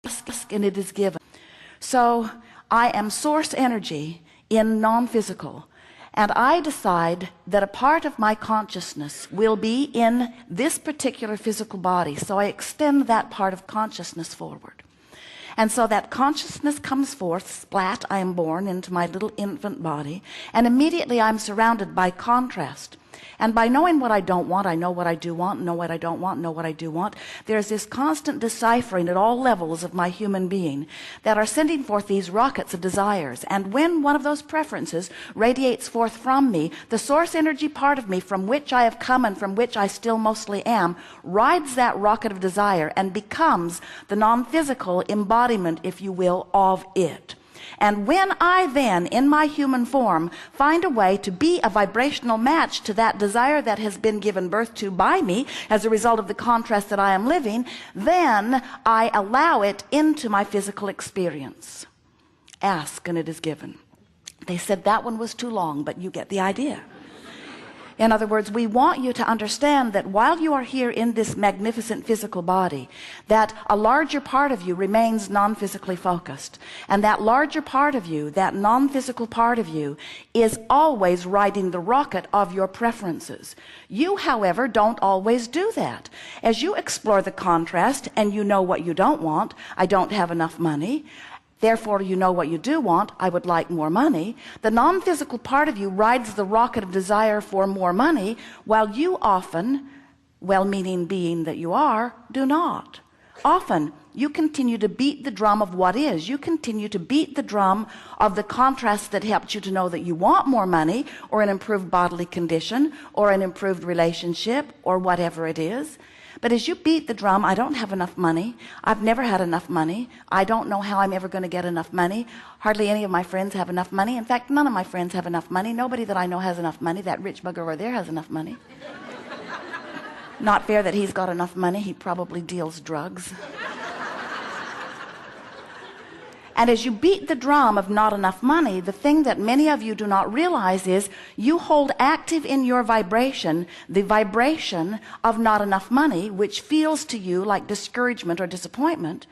Ask and it is given. So I am source energy in non-physical, and I decide that a part of my consciousness will be in this particular physical body. So I extend that part of consciousness forward. And so that consciousness comes forth, splat, I am born into my little infant body, and immediately I'm surrounded by contrast. And by knowing what I don't want, I know what I do want, know what I don't want, know what I do want. There's this constant deciphering at all levels of my human being that are sending forth these rockets of desires. And when one of those preferences radiates forth from me, the source energy part of me from which I have come and from which I still mostly am, rides that rocket of desire and becomes the non-physical embodiment, if you will, of it. And when I then, in my human form, find a way to be a vibrational match to that desire that has been given birth to by me as a result of the contrast that I am living, then I allow it into my physical experience. Ask and it is given. They said that one was too long, but you get the idea. In other words, we want you to understand that while you are here in this magnificent physical body, that a larger part of you remains non-physically focused. And that larger part of you, that non-physical part of you, is always riding the rocket of your preferences. You, however, don't always do that. As you explore the contrast and you know what you don't want, I don't have enough money, therefore you know what you do want, I would like more money. The non-physical part of you rides the rocket of desire for more money, while you often, well-meaning being that you are, do not. Often you continue to beat the drum of what is. You continue to beat the drum of the contrast that helps you to know that you want more money or an improved bodily condition or an improved relationship or whatever it is. But as you beat the drum, I don't have enough money. I've never had enough money. I don't know how I'm ever going to get enough money. Hardly any of my friends have enough money. In fact, none of my friends have enough money. Nobody that I know has enough money. That rich bugger over there has enough money. Not fair that he's got enough money. He probably deals drugs. And as you beat the drum of not enough money, the thing that many of you do not realize is you hold active in your vibration the vibration of not enough money, which feels to you like discouragement or disappointment.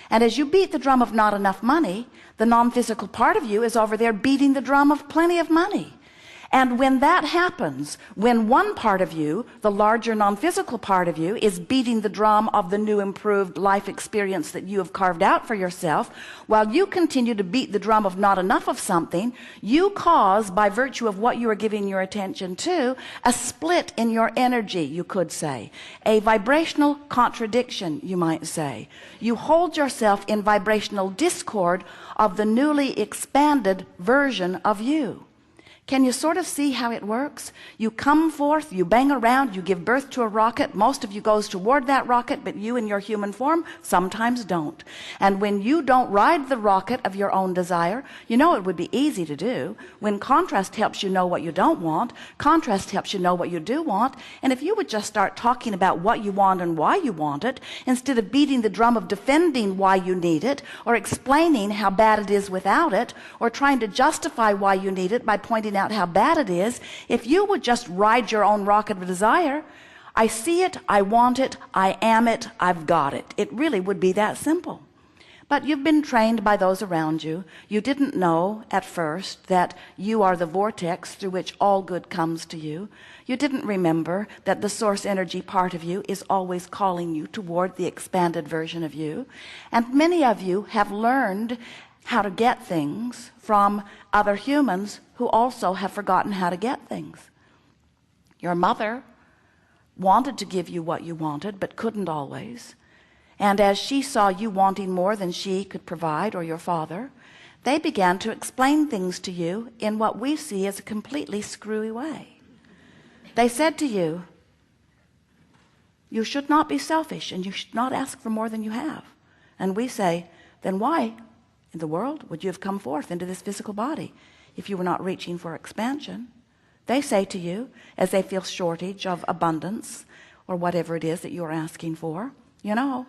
And as you beat the drum of not enough money, the non-physical part of you is over there beating the drum of plenty of money. And when that happens, when one part of you, the larger non-physical part of you, is beating the drum of the new improved life experience that you have carved out for yourself, while you continue to beat the drum of not enough of something, you cause, by virtue of what you are giving your attention to, a split in your energy, you could say. A vibrational contradiction, you might say. You hold yourself in vibrational discord of the newly expanded version of you. Can you sort of see how it works? You come forth, you bang around, you give birth to a rocket. Most of you goes toward that rocket, but you in your human form sometimes don't. And when you don't ride the rocket of your own desire, you know it would be easy to do. When contrast helps you know what you don't want, contrast helps you know what you do want. And if you would just start talking about what you want and why you want it, instead of beating the drum of defending why you need it, or explaining how bad it is without it, or trying to justify why you need it by pointing out how bad it is, if you would just ride your own rocket of desire, I see it, I want it, I am it, I've got it. It really would be that simple. But you've been trained by those around you. You didn't know at first that you are the vortex through which all good comes to you. You didn't remember that the source energy part of you is always calling you toward the expanded version of you. And many of you have learned how to get things from other humans who also have forgotten how to get things. Your mother wanted to give you what you wanted, but couldn't always. And as she saw you wanting more than she could provide, or your father, they began to explain things to you in what we see as a completely screwy way. They said to you, you should not be selfish and you should not ask for more than you have. And we say, then why in the world would you have come forth into this physical body if you were not reaching for expansion? They say to you, as they feel shortage of abundance or whatever it is that you're asking for, you know,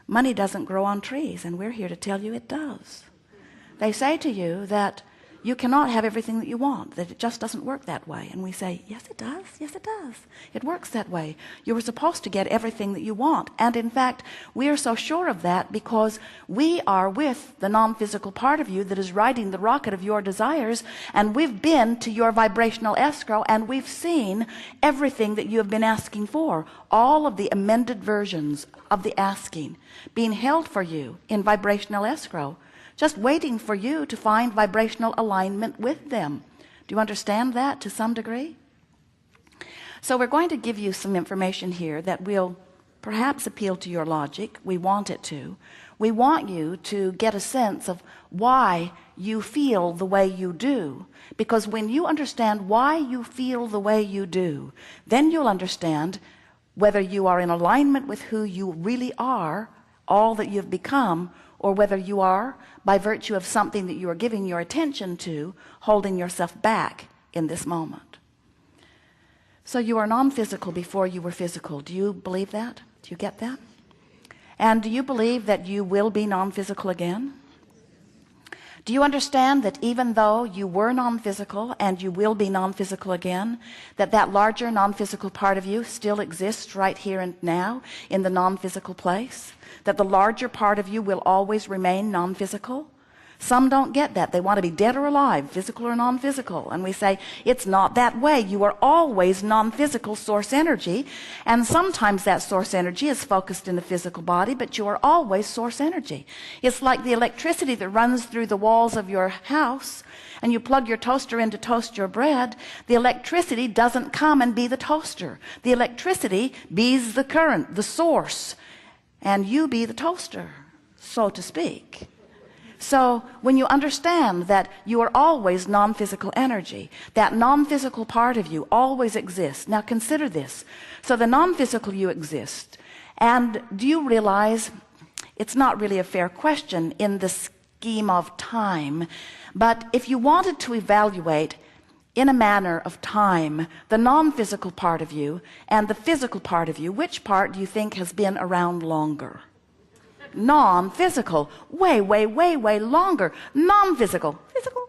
money doesn't grow on trees, and we're here to tell you it does. They say to you that you cannot have everything that you want, that it just doesn't work that way. And we say, yes it does, yes it does, it works that way. You were supposed to get everything that you want. And in fact, we are so sure of that because we are with the non-physical part of you that is riding the rocket of your desires, and we've been to your vibrational escrow and we've seen everything that you have been asking for, all of the amended versions of the asking being held for you in vibrational escrow, just waiting for you to find vibrational alignment with them. Do you understand that to some degree? So we're going to give you some information here that will perhaps appeal to your logic. We want it to. We want you to get a sense of why you feel the way you do, because when you understand why you feel the way you do, then you'll understand whether you are in alignment with who you really are, all that you've become, or whether you are, by virtue of something that you are giving your attention to, holding yourself back in this moment. So you are non-physical before you were physical. Do you believe that? Do you get that? And do you believe that you will be non-physical again? Do you understand that even though you were non-physical and you will be non-physical again, that that larger non-physical part of you still exists right here and now in the non-physical place? That the larger part of you will always remain non-physical? Some don't get that. They want to be dead or alive, physical or non-physical. And we say, it's not that way. You are always non-physical source energy. And sometimes that source energy is focused in the physical body, but you are always source energy. It's like the electricity that runs through the walls of your house, and you plug your toaster in to toast your bread. The electricity doesn't come and be the toaster. The electricity be's the current, the source, and you be the toaster, so to speak. So when you understand that you are always non-physical energy, that non-physical part of you always exists. Now consider this. So the non-physical you exist. And do you realize it's not really a fair question in the scheme of time, but if you wanted to evaluate in a manner of time the non-physical part of you and the physical part of you, which part do you think has been around longer? Non-physical. Way longer. Non-physical. Physical.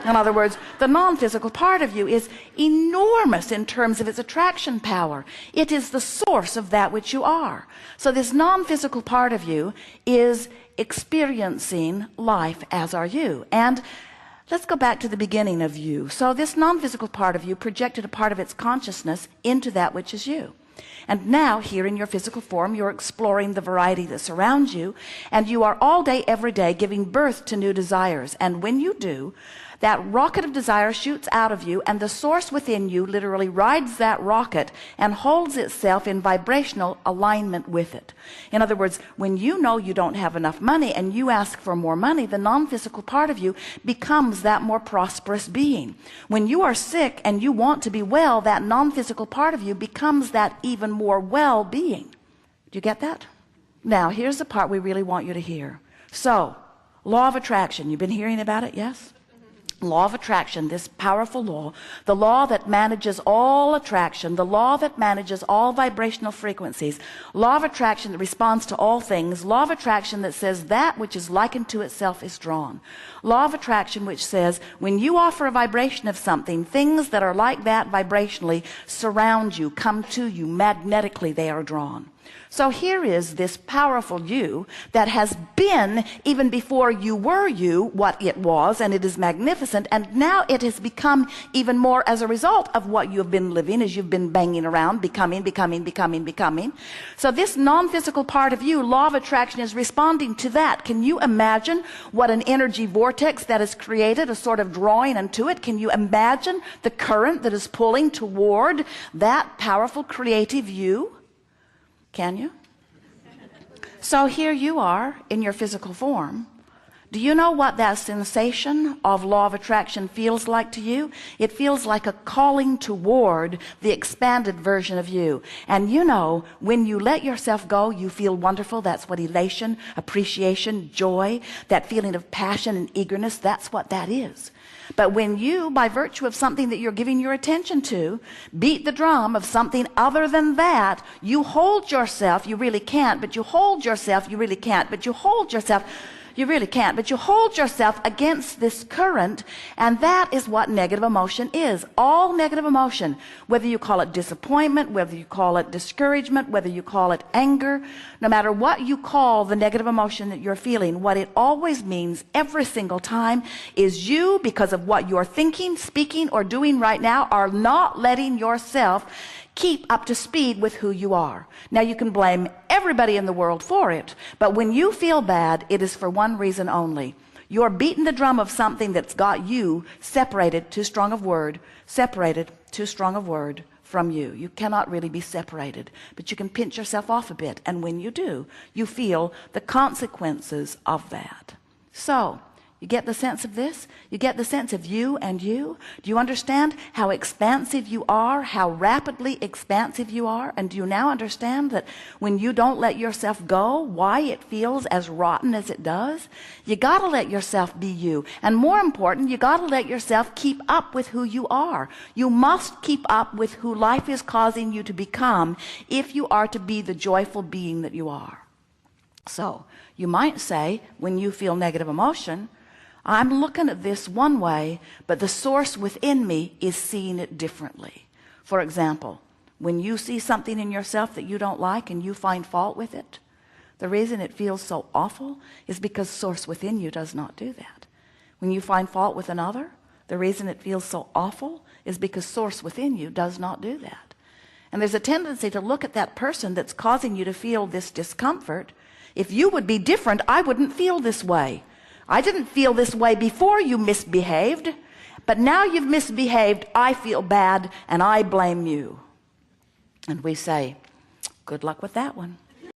In other words, the non-physical part of you is enormous in terms of its attraction power. It is the source of that which you are. So this non-physical part of you is experiencing life, as are you. And let's go back to the beginning of you. So this non-physical part of you projected a part of its consciousness into that which is you. And now here in your physical form, you're exploring the variety that surrounds you, and you are all day, every day giving birth to new desires. And when you do, that rocket of desire shoots out of you, and the source within you literally rides that rocket and holds itself in vibrational alignment with it. In other words, when you know you don't have enough money and you ask for more money, the non-physical part of you becomes that more prosperous being. When you are sick and you want to be well, that non-physical part of you becomes that even more well-being. Do you get that? Now, here's the part we really want you to hear. So, law of attraction, you've been hearing about it, yes? Law of attraction, this powerful law, the law that manages all attraction, the law that manages all vibrational frequencies, law of attraction that responds to all things, law of attraction that says that which is likened to itself is drawn, law of attraction which says when you offer a vibration of something, things that are like that vibrationally surround you, come to you, magnetically they are drawn. So here is this powerful you that has been, even before you were you, what it was, and it is magnificent, and now it has become even more as a result of what you have been living as you've been banging around, becoming. So this non-physical part of you, law of attraction, is responding to that. Can you imagine what an energy vortex that is created, a sort of drawing unto it? Can you imagine the current that is pulling toward that powerful creative you? Can you? So here you are in your physical form. Do you know what that sensation of law of attraction feels like to you? It feels like a calling toward the expanded version of you. And you know, when you let yourself go, you feel wonderful. That's what elation, appreciation, joy, that feeling of passion and eagerness, that's what that is. But when you, by virtue of something that you're giving your attention to, beat the drum of something other than that, you hold yourself, you really can't, but you hold yourself, you really can't, but you hold yourself, You really can't. But you hold yourself against this current, and that is what negative emotion is. All negative emotion, whether you call it disappointment, whether you call it discouragement, whether you call it anger, no matter what you call the negative emotion that you're feeling, what it always means every single time is you, because of what you're thinking, speaking, or doing right now, are not letting yourself keep up to speed with who you are. Now, you can blame everybody in the world for it, but when you feel bad, it is for one reason only. You're beating the drum of something that's got you separated, too strong of word, separated, too strong of word, from you. You cannot really be separated, but you can pinch yourself off a bit, and when you do, you feel the consequences of that. So, you get the sense of this? You get the sense of you and you? Do you understand how expansive you are, how rapidly expansive you are? And do you now understand that when you don't let yourself go, why it feels as rotten as it does? You got to let yourself be you. And more important, you got to let yourself keep up with who you are. You must keep up with who life is causing you to become if you are to be the joyful being that you are. So, you might say, when you feel negative emotion, I'm looking at this one way, but the source within me is seeing it differently. For example, when you see something in yourself that you don't like and you find fault with it, the reason it feels so awful is because source within you does not do that. When you find fault with another, the reason it feels so awful is because source within you does not do that. And there's a tendency to look at that person that's causing you to feel this discomfort. If you would be different, I wouldn't feel this way. I didn't feel this way before you misbehaved, but now you've misbehaved, I feel bad, and I blame you. And we say, good luck with that one.